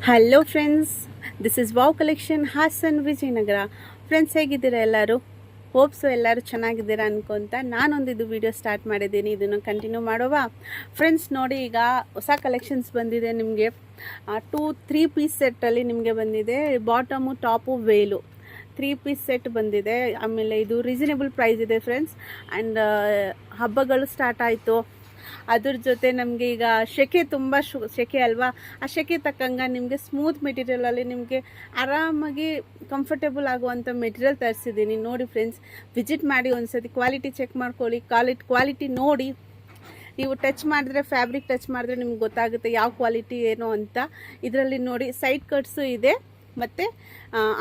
Hello friends, this is wow collection Hassan Vijayanagar. Friends, ಹೇಗಿದ್ದೀರಾ ಎಲ್ಲರೂ? ಹೋಪ್ಸು ಎಲ್ಲರೂ ಚೆನ್ನಾಗಿದ್ದೀರಾ ಅನ್ಕೊಂತ ನಾನೊಂದು ಇದು ವಿಡಿಯೋ ಸ್ಟಾರ್ಟ್ ಮಾಡಿದ್ದೀನಿ. ಇದನ್ನು ಕಂಟಿನ್ಯೂ ಮಾಡುವ. ಫ್ರೆಂಡ್ಸ್ ನೋಡಿ, ಈಗ ಹೊಸ ಕಲೆಕ್ಷನ್ಸ್ ಬಂದಿದೆ. ನಿಮಗೆ 2-3 ಪೀಸ್ ಸೆಟ್ಟಲ್ಲಿ ನಿಮಗೆ ಬಂದಿದೆ. Bottom top veil 3 piece set ಬಂದಿದೆ. ಆಮೇಲೆ ಇದು ರೀಸನೇಬಲ್ ಪ್ರೈಸ್ ಇದೆ ಫ್ರೆಂಡ್ಸ್. ಆ್ಯಂಡ್ ಹಬ್ಬಗಳು ಸ್ಟಾರ್ಟ್ ಆಯಿತು. ಅದ್ರ ಜೊತೆ ನಮಗೆ ಈಗ ಸೆಕೆ ತುಂಬ ಸೆಕೆ ಅಲ್ವಾ, ಆ ಸೆಕೆ ತಕ್ಕಂಗೆ ನಿಮಗೆ ಸ್ಮೂತ್ ಮೆಟೀರಿಯಲಲ್ಲಿ ನಿಮಗೆ ಆರಾಮಾಗಿ ಕಂಫರ್ಟೇಬಲ್ ಆಗುವಂಥ ಮೆಟೀರಿಯಲ್ ತರಿಸಿದ್ದೀನಿ. ನೋಡಿ ಫ್ರೆಂಡ್ಸ್, ವಿಸಿಟ್ ಮಾಡಿ ಒಂದ್ಸತಿ, ಕ್ವಾಲಿಟಿ ಚೆಕ್ ಮಾಡ್ಕೊಳ್ಳಿ. ಕ್ವಾಲಿಟಿ ನೋಡಿ. ನೀವು ಟಚ್ ಮಾಡಿದ್ರೆ, ಫ್ಯಾಬ್ರಿಕ್ ಟಚ್ ಮಾಡಿದ್ರೆ ನಿಮ್ಗೆ ಗೊತ್ತಾಗುತ್ತೆ ಯಾವ ಕ್ವಾಲಿಟಿ ಏನು ಅಂತ. ಇದರಲ್ಲಿ ನೋಡಿ, ಸೈಡ್ ಕಟ್ಸು ಇದೆ ಮತ್ತು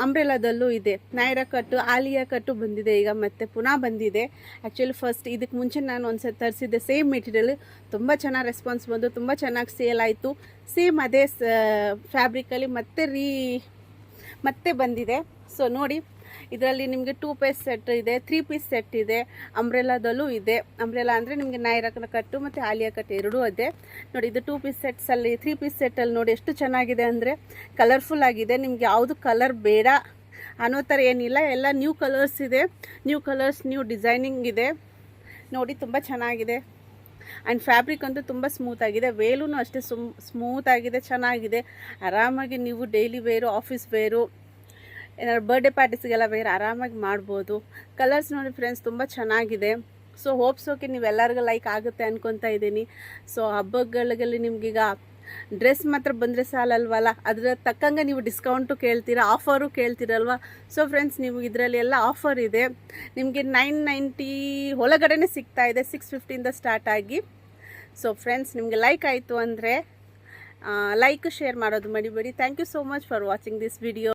ಅಂಬ್ರೆಲಾದಲ್ಲೂ ಇದೆ. ನೈರಾ ಕಟ್ಟು, ಆಲಿಯಾ ಕಟ್ಟು ಬಂದಿದೆ ಈಗ, ಮತ್ತೆ ಪುನಃ ಬಂದಿದೆ. ಆ್ಯಕ್ಚುಲಿ ಫಸ್ಟ್ ಇದಕ್ಕೆ ಮುಂಚೆ ನಾನು ಒಂದ್ಸತಿ ತರಿಸಿದ್ದೆ ಸೇಮ್ ಮೆಟೀರಿಯಲ್. ತುಂಬ ಚೆನ್ನಾಗಿ ರೆಸ್ಪಾನ್ಸ್ ಬಂದು ತುಂಬ ಚೆನ್ನಾಗಿ ಸೇಲ್ ಆಯಿತು. ಸೇಮ್ ಅದೇ ಫ್ಯಾಬ್ರಿಕಲ್ಲಿ ಮತ್ತೆ ಬಂದಿದೆ. ಸೊ ನೋಡಿ, ಇದರಲ್ಲಿ ನಿಮಗೆ 2 ಪೀಸ್ ಸೆಟ್ ಇದೆ, 3 ಪೀಸ್ ಸೆಟ್ ಇದೆ, ಅಂಬ್ರೆಲಾದಲ್ಲೂ ಇದೆ. ಅಂಬ್ರೆಲಾ ಅಂದರೆ ನಿಮಗೆ ನೈರಾ ಕಟ್ಟು ಮತ್ತು ಆಲಿಯಾ ಕಟ್ಟು ಎರಡೂ ಇದೆ. ನೋಡಿ, ಇದು 2 ಪೀಸ್ ಸೆಟ್ಸಲ್ಲಿ 3 ಪೀಸ್ ಸೆಟ್ಟಲ್ಲಿ ನೋಡಿ ಎಷ್ಟು ಚೆನ್ನಾಗಿದೆ ಅಂದರೆ ಕಲರ್ಫುಲ್ ಆಗಿದೆ. ನಿಮ್ಗೆ ಯಾವುದು ಕಲರ್ ಬೇಡ ಅನ್ನೋ ಥರ ಏನಿಲ್ಲ, ಎಲ್ಲ ನ್ಯೂ ಕಲರ್ಸ್ ಇದೆ. ನ್ಯೂ ಕಲರ್ಸ್, ನ್ಯೂ ಡಿಸೈನಿಂಗ್ ಇದೆ. ನೋಡಿ, ತುಂಬ ಚೆನ್ನಾಗಿದೆ. ಆ್ಯಂಡ್ ಫ್ಯಾಬ್ರಿಕ್ ಅಂತೂ ತುಂಬ ಸ್ಮೂತಾಗಿದೆ. ವೇಲೂ ಅಷ್ಟೇ ಸ್ಮೂತಾಗಿದೆ, ಚೆನ್ನಾಗಿದೆ. ಆರಾಮಾಗಿ ನೀವು ಡೈಲಿ ವೇರು, ಆಫೀಸ್ ವೇರು, ಏನಾದ್ರು ಬರ್ಡೇ ಪಾರ್ಟೀಸ್ಗೆಲ್ಲ ವೇರ್ ಆರಾಮಾಗಿ ಮಾಡ್ಬೋದು. ಕಲರ್ಸ್ ನೋಡಿ ಫ್ರೆಂಡ್ಸ್, ತುಂಬ ಚೆನ್ನಾಗಿದೆ. ಸೊ ಹೋಪ್ಸೋಕೆ ನೀವೆಲ್ಲರಿಗೂ ಲೈಕ್ ಆಗುತ್ತೆ ಅನ್ಕೊತಾ ಇದ್ದೀನಿ. ಸೊ ಹಬ್ಬಗಳಿಗೆ ನಿಮ್ಗೀಗ ಡ್ರೆಸ್ ಮಾತ್ರ ಬಂದರೆ ಸಾಲಲ್ವಲ್ಲ, ಅದರ ತಕ್ಕಂಗೆ ನೀವು ಡಿಸ್ಕೌಂಟು ಕೇಳ್ತೀರಾ, ಆಫರು ಕೇಳ್ತೀರಲ್ವ. ಸೊ ಫ್ರೆಂಡ್ಸ್, ನೀವು ಇದರಲ್ಲಿ ಎಲ್ಲ ಆಫರ್ ಇದೆ. ನಿಮಗೆ 990 ಒಳಗಡೆ ಸಿಗ್ತಾ ಇದೆ, 650 ಸ್ಟಾರ್ಟ್ ಆಗಿ. ಸೊ ಫ್ರೆಂಡ್ಸ್, ನಿಮಗೆ ಲೈಕ್ ಆಯಿತು ಅಂದರೆ ಲೈಕ್ ಶೇರ್ ಮಾಡೋದು ಮರಿಬೇಡಿ. Thank you so much for watching this video.